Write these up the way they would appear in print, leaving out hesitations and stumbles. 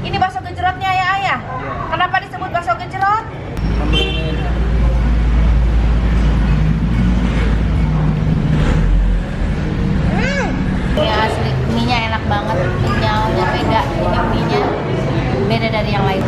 Ini bakso gejrotnya ya ayah. Kenapa disebut bakso gejrot? Ini asli, mie-nya enak banget, kenyalnya beda. Ini mie-nya beda dari yang lain.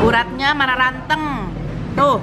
Uratnya mana ranteng. Tuh.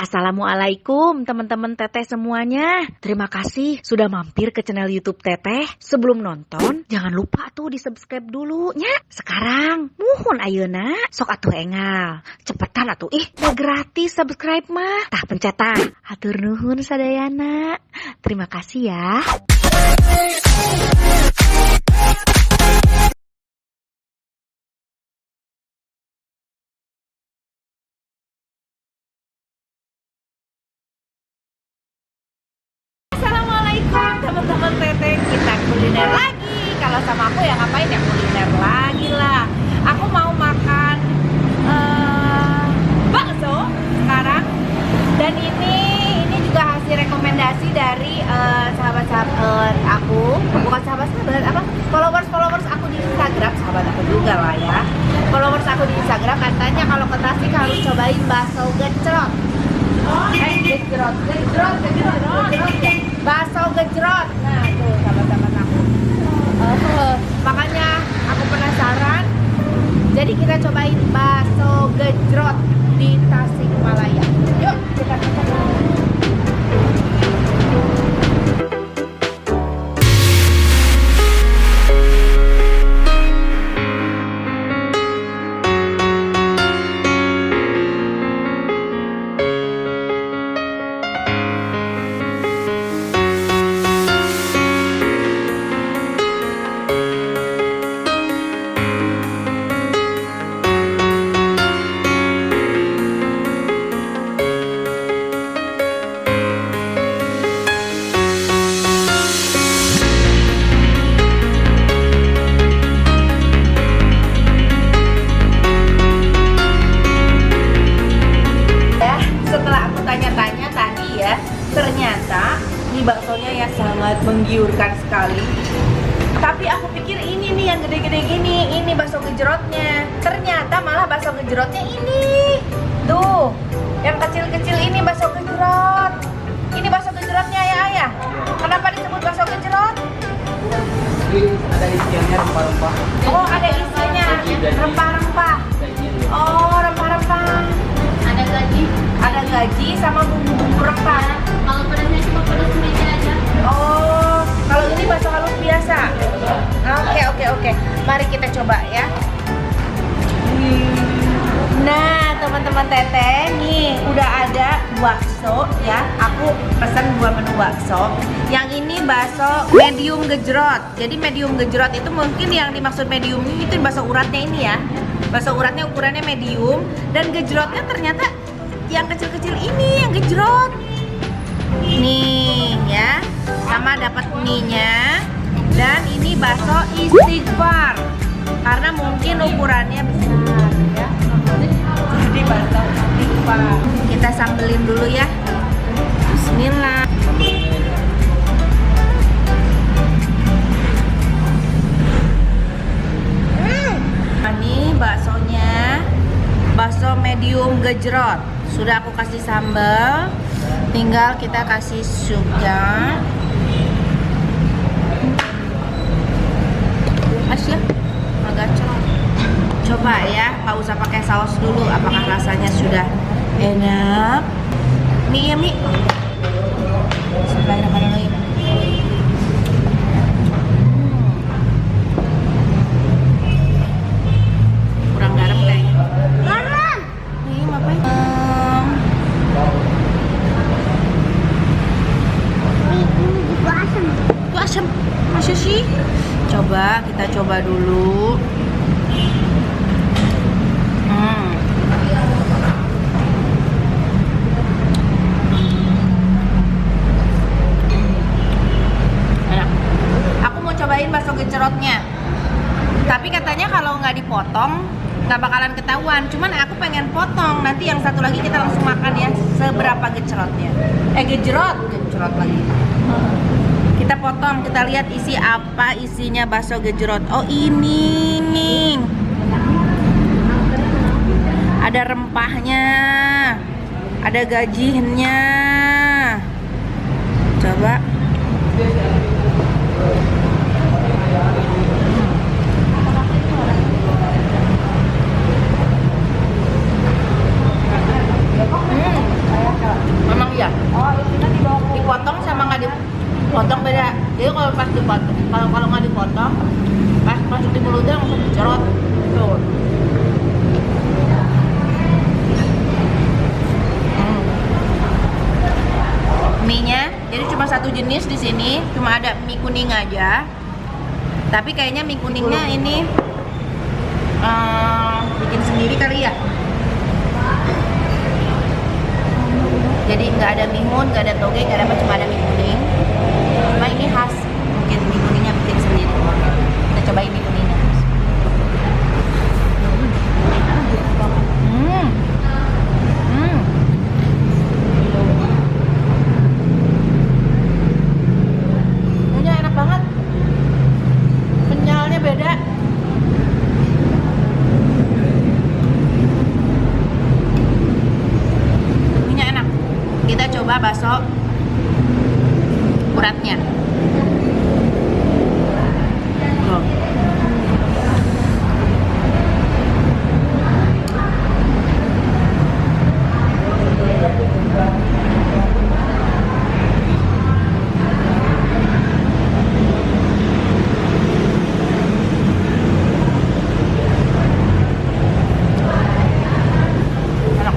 Assalamualaikum teman-teman Teteh semuanya. Terima kasih sudah mampir ke channel YouTube Teteh. Sebelum nonton, jangan lupa tuh di subscribe dulu nya. Sekarang, muhun ayeuna sok atuh engal. Cepetan atuh udah gratis subscribe mah. Tah pencet tah. Hatur nuhun sadayana. Terima kasih ya. Teman-teman Teteh, kita kuliner lagi. Kalau sama aku ya ngapain ya, kuliner lagi lah. Aku mau makan bakso sekarang. Dan ini juga hasil rekomendasi dari sahabat-sahabat aku. Bukan sahabat-sahabat, followers aku di Instagram. Sahabat aku juga lah ya. Followers aku di Instagram katanya kalau ke Tasik harus cobain bakso gejrot. Bakso gejrot. Nah tuh sahabat-sahabat aku. Makanya aku penasaran. Jadi kita cobain bakso gejrot di Tasikmalaya. Yuk kita coba. Ternyata ini baksonya ya sangat menggiurkan sekali. Tapi aku pikir ini nih yang gede-gede gini, ini bakso gejrotnya. Ternyata malah bakso gejrotnya ini. Tuh, yang kecil-kecil ini bakso gejrot. Ini bakso gejrotnya ya ayah. Kenapa disebut bakso gejrot? Ada isiannya rempah-rempah. Oh, ada isinya rempah-rempah. Oh, rempah-rempah. Ada gaji sama bumbu-bumbu rempah. Kalau pedasnya cuma pedas merica aja. Oh, kalau ini bakso halus biasa. Oke. Mari kita coba ya. Nah, teman-teman Teteh, nih udah ada bakso ya. Aku pesan 2 menu bakso. Yang ini bakso medium gejrot. Jadi medium gejrot itu mungkin yang dimaksud medium ini itu bakso uratnya ini ya. Bakso uratnya ukurannya medium dan gejrotnya ternyata yang kecil-kecil ini yang gejrot. Nih ya, sama dapat mie-nya. Dan ini bakso istighfar karena mungkin ukurannya besar ya. Jadi bakso istighfar. Kita sambelin dulu ya. Bismillah. Ini baksonya, bakso medium gejrot. Sudah aku kasih sambal. Tinggal kita kasih supnya. Ya, agak cerah. Coba ya, nggak usah pakai saus dulu. Apakah rasanya sudah enak? Mie ya mie. Bismillahirrahmanirrahim. Kurang garam kayaknya. Garam. Nih ngapain? Itu asam. Masa sih? Coba, kita coba dulu. Enak. Aku mau cobain bakso gejrotnya. Tapi katanya kalau nggak dipotong nggak bakalan ketahuan. Cuman aku pengen potong. Nanti yang satu lagi kita langsung makan ya. Seberapa gejrotnya? Gejrot lagi. Kita potong, kita lihat isi apa isinya bakso gejrot. Oh ini. Ada rempahnya. Ada gajinya. Coba. Memang iya. Dipotong sama nggak dipotong beda. Jadi kalau pas dipotong, kalau nggak dipotong, pas masuk di mulutnya langsung dicerot. Tuh. Mie-nya, jadi cuma satu jenis di sini, cuma ada mie kuning aja. Tapi kayaknya mie kuningnya ini bikin sendiri kali ya. Jadi nggak ada mihun, nggak ada toge, nggak ada apa, cuma ada mie kuning. Cuma ini khas, mungkin mie kuningnya bikin sendiri. Kita cobain mie kuningnya. Mie-nya enak banget. Kenyalnya beda. Kita coba bakso uratnya. Tuh. Enak.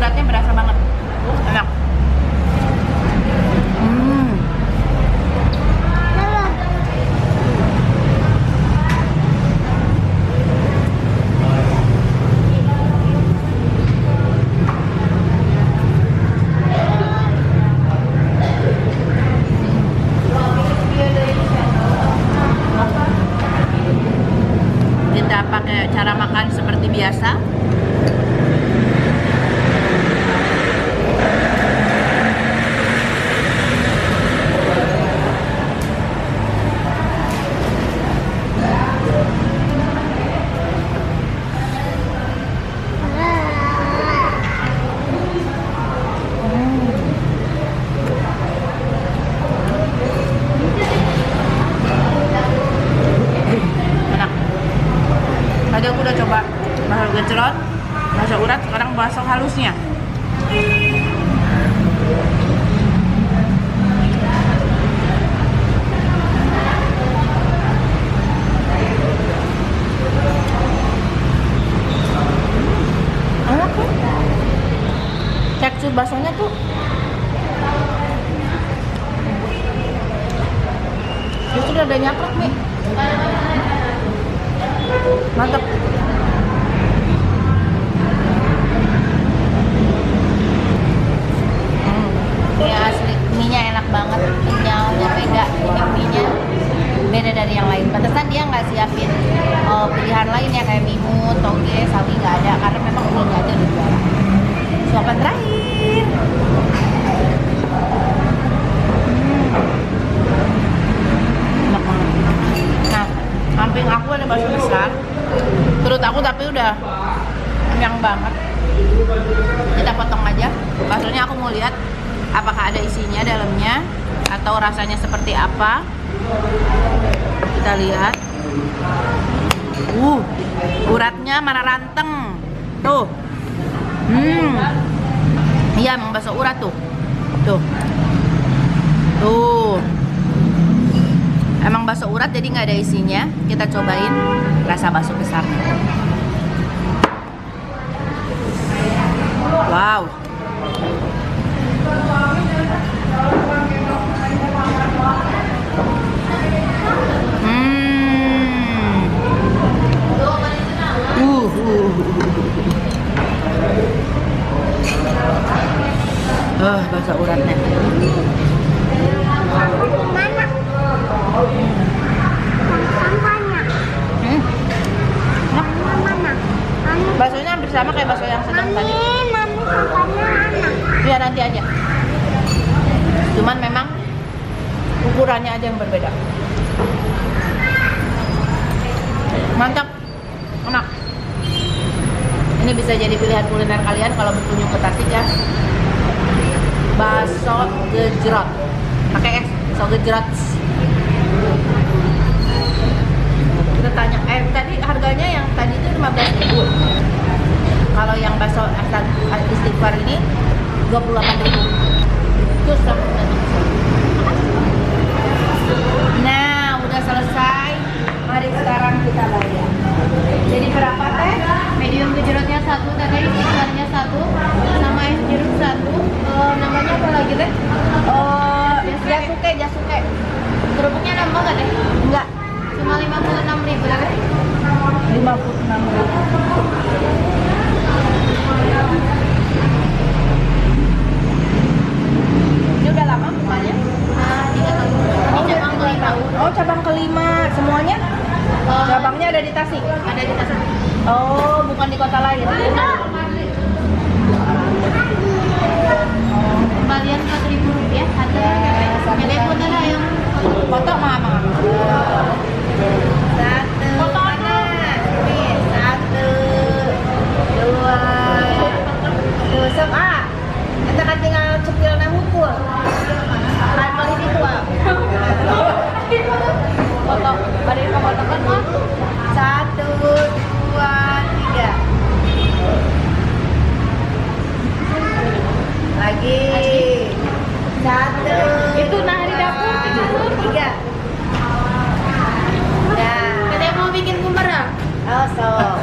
Uratnya berasa banget, enak. Kita pakai cara makan seperti biasa. Enak. Tadi aku udah coba bakso gejrot, bakso urat, sekarang bakso halusnya. Enak tuh. Tekstur baksonya tuh justru ada nyakrek nih. Mantap. Ini asli, mie-nya enak banget, kenyalnya beda. Ini mie-nya beda dari yang lain. Pantesan dia nggak siapin pilihan lain ya kayak mihun, toge, sawi nggak ada karena memang mie-nya aja udah juara. Suapan terakhir. Enak banget. Nah, samping aku ada bakso besar. Perut aku tapi udah kenyang banget. Kita potong aja. Baksonya aku mau lihat apakah ada isinya dalamnya atau rasanya seperti apa. Kita lihat. Uratnya mana ranteng. Tuh. Iya, emang bakso urat tuh. Tuh. Tuh. Emang bakso urat jadi nggak ada isinya. Kita cobain rasa bakso besarnya. Wow. Bakso uratnya. yang berbeda. Mantap, enak. Ini bisa jadi pilihan kuliner kalian kalau berkunjung ke Tasik ya. Bakso gejrot, pakai S, bakso gejrot. Kita tanya, tadi harganya yang tadi itu 15.000. Kalau yang bakso istighfar ini 28.000. Terus nah, udah selesai. Mari sekarang kita bayar. Jadi berapa teh? Medium gejrotnya 1, teteh istighfarnya 1, sama es jeruk 1. Namanya apa lagi teh? Jasuke. Kerupuknya nambah nggak teh? Enggak, Cuma 56.000 teh. 56.000. Ini udah lama bukanya? Nah, 3 tahun. Ini cabang kelima. Oh, cabang kelima. Semuanya? Cabangnya ada di Tasik? Ada di Tasik. Oh, bukan di kota lain? Kembalian 4.000 rupiah. Ada. Ada foto lah yang Foto mama. Satu. Foto mana? Nih, 1, 2. Tuh, sok ah. Kita kan tinggal cepilnya hukul. Kan kali ini tua. Foto. Ada yang foto kan mah? 1, 2, 3. Lagi. 1. Itu nah di dapur. 3. Ya. Katanya mau bikin bumerang. Oh, sok.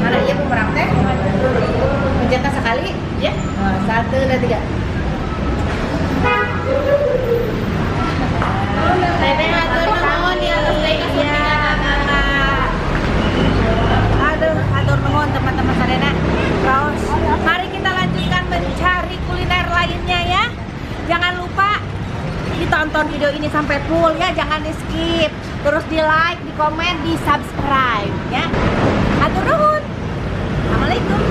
Mana iya bumerang teh? Pencetnya sekali? Ya. Nah, 1 dan 3. Teteh atur nuhun di atas deui kesucian Kakak. Aduh, atur nuhun teman-teman sadana. Terus, mari kita lanjutkan mencari kuliner lainnya ya. Jangan lupa ditonton video ini sampai full ya, jangan di skip. Terus di like, di komen, di subscribe ya. Atur nuhun. Assalamualaikum.